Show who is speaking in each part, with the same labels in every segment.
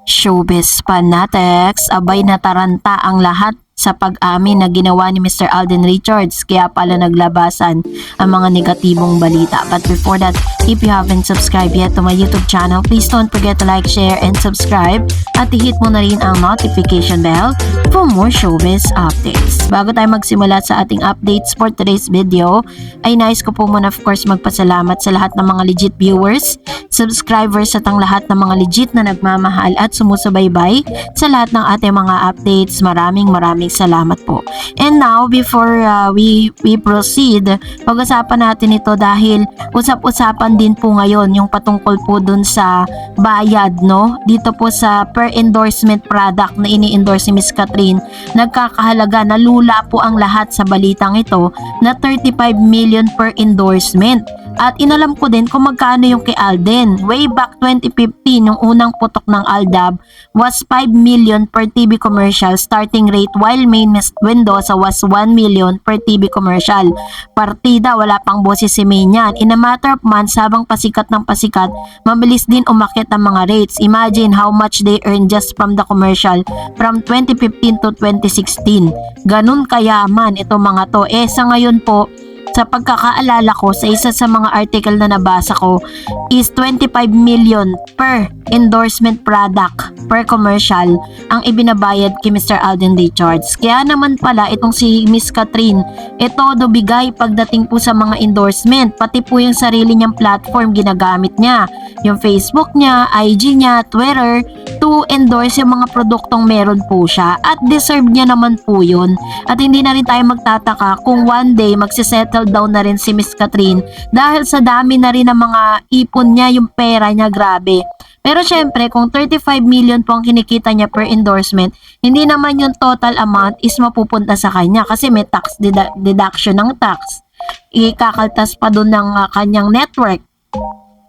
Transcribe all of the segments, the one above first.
Speaker 1: Showbiz fanatics, abay nataranta ang lahat sa pag-amin na ginawa ni Mr. Alden Richards, kaya pala naglabasan ang mga negatibong balita. But before that, if you haven't subscribed yet to my YouTube channel, please don't forget to like, share, and subscribe at i-hit mo na rin ang notification bell for more showbiz updates. Bago tayo magsimula sa ating updates for today's video, ay nais ko po muna of course magpasalamat sa lahat ng mga legit viewers, subscribers at ang lahat ng mga legit na nagmamahal at sumusubaybay sa lahat ng ating mga updates. Maraming salamat po. And now, before we proceed, pag-usapan natin ito dahil usap-usapan din po ngayon yung patungkol po dun sa bayad, no? Dito po sa per endorsement product na ini-endorse si Miss Catherine, nagkakahalaga, nalula po ang lahat sa balitang ito na 35 million per endorsement. At inalam ko din kung magkano yung kay Alden. Way back 2015, yung unang putok ng Aldab was 5 million per TV commercial starting rate, while main Mendoza was 1 million per TV commercial. Partida, wala pang boses si May niyan. In a matter of months, habang pasikat ng pasikat, mabilis din umakit ang mga rates. Imagine how much they earn just from the commercial from 2015 to 2016. Ganun kayaman ito mga to. Sa ngayon po, sa pagkakaalala ko sa isa sa mga article na nabasa ko is 25 million per endorsement product per commercial ang ibinabayad kay Mr. Alden Richards. Kaya naman pala itong si Miss Catherine, todo bigay pagdating po sa mga endorsement, pati po yung sarili niyang platform ginagamit niya, yung Facebook niya, IG niya, Twitter, to endorse yung mga produktong meron po siya, at deserve niya naman po yun. At hindi na rin tayo magtataka kung one day magsisettle down na rin si Miss Catherine dahil sa dami na rin ng mga ipon niya, yung pera niya, grabe. Pero syempre, kung 35 million po ang kinikita niya per endorsement, hindi naman yung total amount is mapupunta sa kanya kasi may tax deduction ng tax. Ikakaltas pa doon ng kanyang network,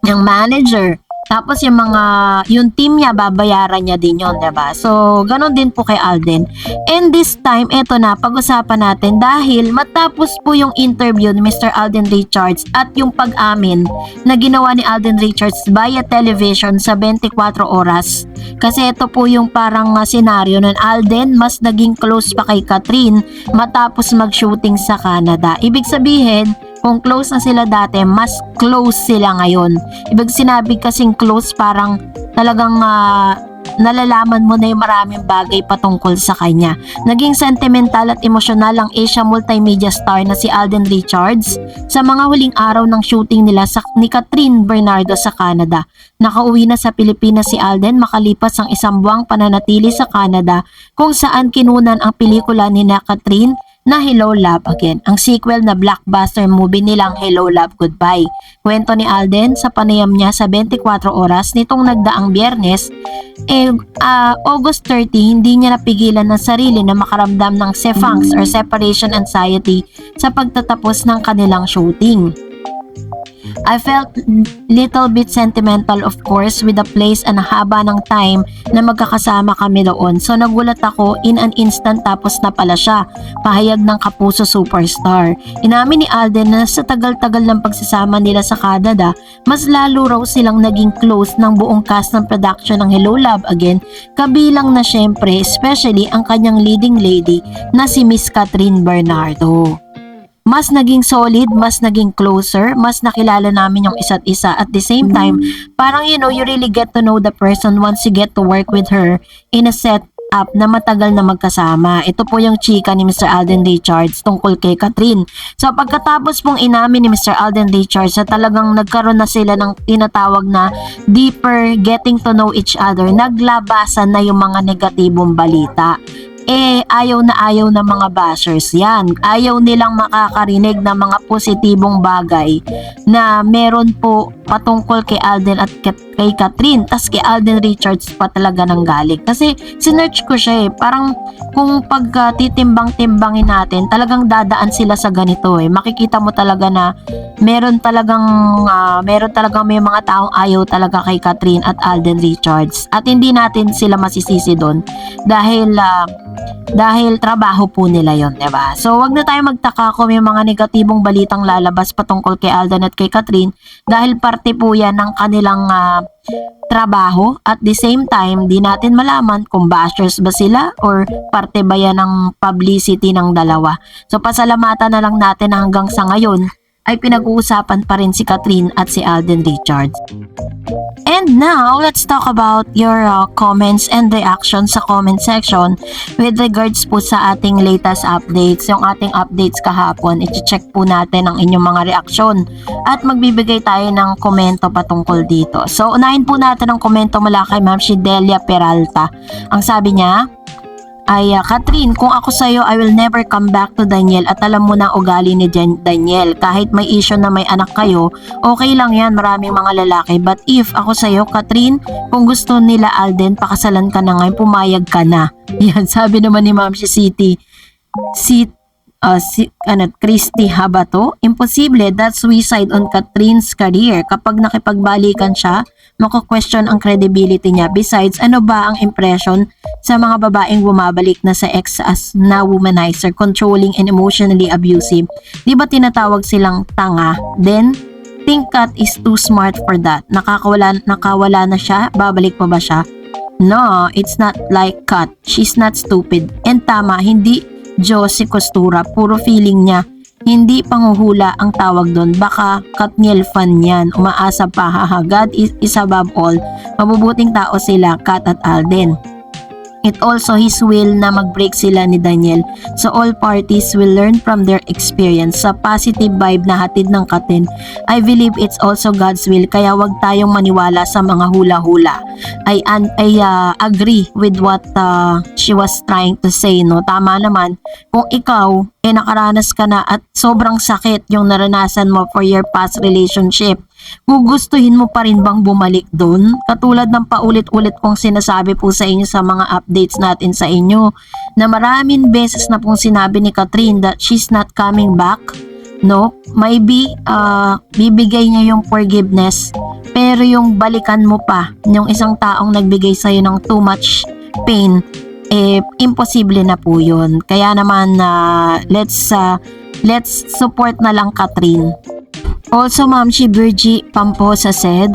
Speaker 1: ng manager. Tapos yung team niya, babayaran niya din yun, diba? So, ganun din po kay Alden. And this time, eto na, pag-usapan natin dahil matapos po yung interview ni Mr. Alden Richards at yung pag-amin na ginawa ni Alden Richards via television sa 24 oras. Kasi ito po yung parang senaryo ng Alden, mas naging close pa kay Catherine matapos mag-shooting sa Canada. Ibig sabihin, kung close na sila dati, mas close sila ngayon. Ibig sinabi kasing close, parang talagang nalalaman mo na yung maraming bagay patungkol sa kanya. Naging sentimental at emosyonal ang Asia multimedia star na si Alden Richards sa mga huling araw ng shooting nila ni Catherine Bernardo sa Canada. Nakauwi na sa Pilipinas si Alden makalipas ang isang buwang pananatili sa Canada, kung saan kinunan ang pelikula ni Catherine na Hello Love Again, ang sequel na blockbuster movie nilang Hello Love Goodbye. Kwento ni Alden sa panayam niya sa 24 oras nitong nagdaang Biyernes, August 30, hindi niya napigilan ng sarili na makaramdam ng sefangs or separation anxiety sa pagtatapos ng kanilang shooting. I felt little bit sentimental of course with the place and haba ng time na magkakasama kami doon. So nagulat ako in an instant, tapos na pala siya, pahayag ng kapuso superstar. Inamin ni Alden na sa tagal-tagal ng pagsasama nila sa Canada, mas lalo raw silang naging close ng buong cast ng production ng Hello Love Again, kabilang na syempre especially ang kanyang leading lady na si Miss Catherine Bernardo. Mas naging solid, mas naging closer, mas nakilala namin yung isa't isa. At the same time, parang you really get to know the person once you get to work with her in a setup na matagal na magkasama. Ito po yung chika ni Mr. Alden Richards tungkol kay Catherine. So pagkatapos pong inamin ni Mr. Alden Richards na talagang nagkaroon na sila ng tinatawag na deeper getting to know each other, naglabasan na yung mga negatibong balita. Ayaw na mga bashers yan. Ayaw nilang makakarinig ng mga positibong bagay na meron po patungkol kay Alden at kay Catherine. Tas kay Alden Richards pa talaga nang galing. Kasi sinearch ko siya parang kung titimbang-timbangin natin, talagang dadaan sila sa ganito Makikita mo talaga na meron talagang may mga taong ayaw talaga kay Catherine at Alden Richards. At hindi natin sila masisisi doon dahil dahil trabaho po nila yon, diba? So wag na tayo magtaka kung may mga negatibong balitang lalabas patungkol kay Alden at kay Catherine dahil parte po yan ng kanilang trabaho. At the same time, di natin malaman kung bashers ba sila or parte ba yan ng publicity ng dalawa. So pasalamatan na lang natin na hanggang sa ngayon ay pinag-uusapan pa rin si Catherine at si Alden Richards. And now, let's talk about your comments and reactions sa comment section with regards po sa ating latest updates. Yung ating updates kahapon, i-check po natin ang inyong mga reaksyon at magbibigay tayo ng komento patungkol dito. So, unahin po natin ang komento mula kay Ma'am Delia Peralta. Ang sabi niya ay, Catherine, kung ako sa'yo, I will never come back to Daniel at alam mo na ugali ni Daniel. Kahit may issue na may anak kayo, okay lang yan, maraming mga lalaki. But if ako sa'yo, Catherine, kung gusto nila Alden, pakasalan ka na ngayon, pumayag ka na. Yan, sabi naman ni Ma'am Christy Habato, imposible, that's suicide on Catherine's career. Kapag nakipagbalikan siya, mako-question ang credibility niya. Besides, ano ba ang impression sa mga babaeng bumabalik na sa ex as na womanizer, controlling and emotionally abusive? Di ba tinatawag silang tanga? Then, think Kat is too smart for that. Nakawala na siya, babalik pa ba siya? No, it's not like Kat. She's not stupid. And tama, hindi Josie Costura, puro feeling niya. Hindi panghuhula ang tawag doon. Baka Katniel fan yan. Umaasa pa, haha. God is above all. Mabubuting tao sila, Kat at Alden. It also his will na mag-break sila ni Daniel. So all parties will learn from their experience. Sa positive vibe na hatid ng Katrin, I believe it's also God's will. Kaya wag tayong maniwala sa mga hula-hula. I agree with what she was trying to say. No? Tama naman. Kung ikaw, nakaranas ka na at sobrang sakit yung naranasan mo for your past relationship, gugustuhin mo pa rin bang bumalik doon? Katulad ng paulit-ulit kong sinasabi po sa inyo sa mga updates natin sa inyo na maraming beses na pong sinabi ni Catherine that she's not coming back. No? Maybe bibigay niya yung forgiveness, pero yung balikan mo pa yung isang taong nagbigay sa'yo ng too much pain, imposible na po yun. Kaya naman let's support na lang Catherine. Also, Ma'am Virgie Pamposa said,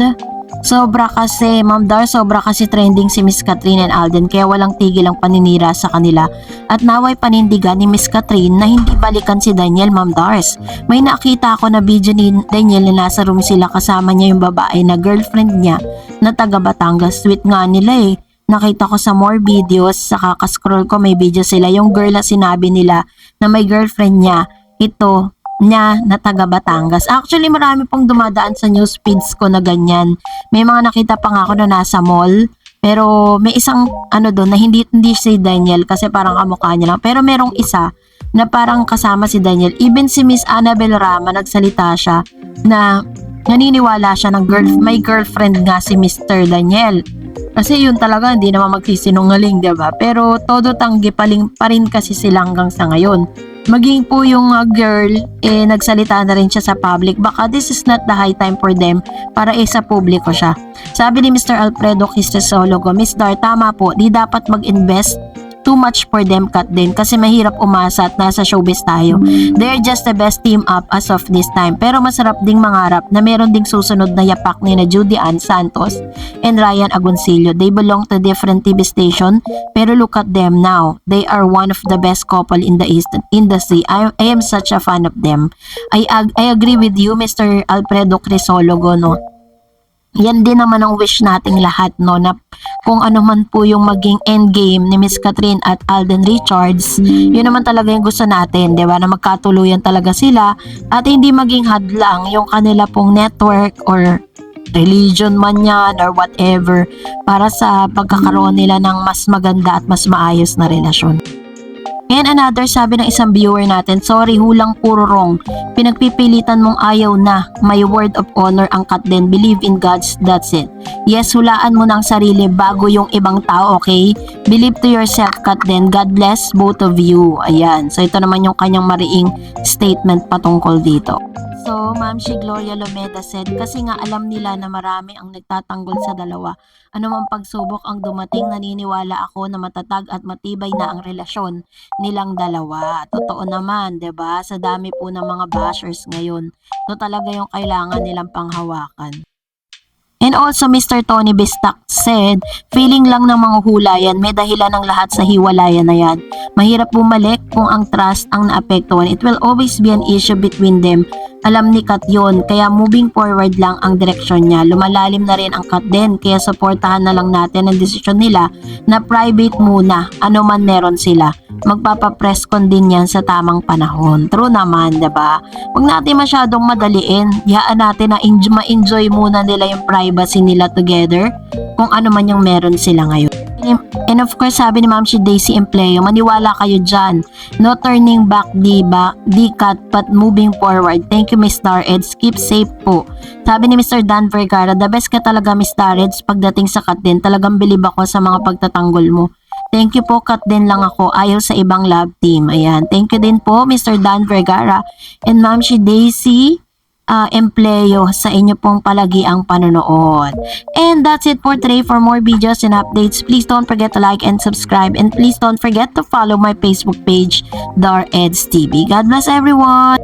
Speaker 1: sobra kasi trending si Miss Catherine and Alden kaya walang tigil ang paninira sa kanila. At naway panindigan ni Miss Catherine na hindi balikan si Daniel, Ma'am Dars. May nakita ako na video ni Daniel na nasa room sila kasama niya yung babae na girlfriend niya na taga Batangas. Sweet nga nila eh. Nakita ko sa more videos, sa kakascroll ko may video sila. Yung girl na sinabi nila na may girlfriend niya, ito niya na taga Batangas. Actually, marami pong dumadaan sa news feeds ko na ganyan. May mga nakita pa nga ako na nasa mall. Pero may isang doon na hindi si Daniel kasi parang kamukha niya lang. Pero merong isa na parang kasama si Daniel. Even si Miss Annabel Rama nagsalita siya na naniniwala siya ng may girlfriend nga si Mr. Daniel. Kasi yun talaga hindi naman magsisinungaling, diba? Pero todo tanggi pa rin kasi sila hanggang sa ngayon. Maging po yung girl, nagsalita na rin siya sa public. Baka this is not the high time for them para sa publiko siya. Sabi ni Mr. Alfredo Cristosologo, Miss Dar, tama po, di dapat mag-invest too much for them, Kat din, kasi mahirap umasa at nasa showbiz tayo. They're just the best team up as of this time. Pero masarap ding mangarap na meron ding susunod na yapak ni na Judy Ann Santos and Ryan Agoncillo. They belong to different TV station, pero look at them now. They are one of the best couple in the industry. I am such a fan of them. I agree with you, Mr. Alfredo Crisologo, no? Yan din naman ang wish nating lahat, no, na kung ano man po yung maging endgame ni Miss Catherine at Alden Richards, yun naman talaga yung gusto natin, di ba, na magkatuluyan talaga sila at hindi maging hadlang yung kanila pong network or religion man yan or whatever para sa pagkakaroon nila ng mas maganda at mas maayos na relasyon. And another, sabi ng isang viewer natin, sorry, hulang puro wrong. Pinagpipilitan mong ayaw na. May word of honor ang Kat din. Believe in God's, that's it. Yes, hulaan mo ng sarili bago yung ibang tao, okay? Believe to yourself, Kat din. God bless both of you. Ayan. So ito naman yung kanyang mariing statement patungkol dito. So, Ma'am si Gloria Lomeda said, kasi nga alam nila na marami ang nagtatanggol sa dalawa. Ano mang pagsubok ang dumating, naniniwala ako na matatag at matibay na ang relasyon nilang dalawa. Totoo naman, 'di ba? Sa dami po ng mga bashers ngayon, ito talaga yung kailangan nilang panghawakan. And also, Mr. Tony Bistak said, feeling lang ng mga hulayan, may dahilan ng lahat sa hiwalayan na yan. Mahirap bumalik kung ang trust ang naapektuhan. It will always be an issue between them. Alam ni Kat yun, kaya moving forward lang ang direksyon niya. Lumalalim na rin ang Kat din, kaya supportahan na lang natin ang desisyon nila na private muna, ano man meron sila. Magpapapress con din yan sa tamang panahon. True naman, diba? Huwag natin masyadong madaliin. Hayaan natin na ma-enjoy muna nila yung privacy nila together kung ano man yung meron sila ngayon. And of course, sabi ni Ma'am si Daisy Empleo, maniwala kayo dyan. No turning back, di cut, but moving forward. Thank you, Miss Dareds. Keep safe po. Sabi ni Mr. Dan Vergara, the best ka talaga, Miss Dareds. Pagdating sa cut din, talagang bilib ako sa mga pagtatanggol mo. Thank you po, cut din lang ako. Ayaw sa ibang love team. Ayan. Thank you din po, Mr. Dan Vergara. And Ma'am si Daisy Empleo, sa inyo pong palagiang panonood. And that's it for today. For more videos and updates, please don't forget to like and subscribe, and please don't forget to follow my Facebook page, Dar Eds TV. God bless everyone!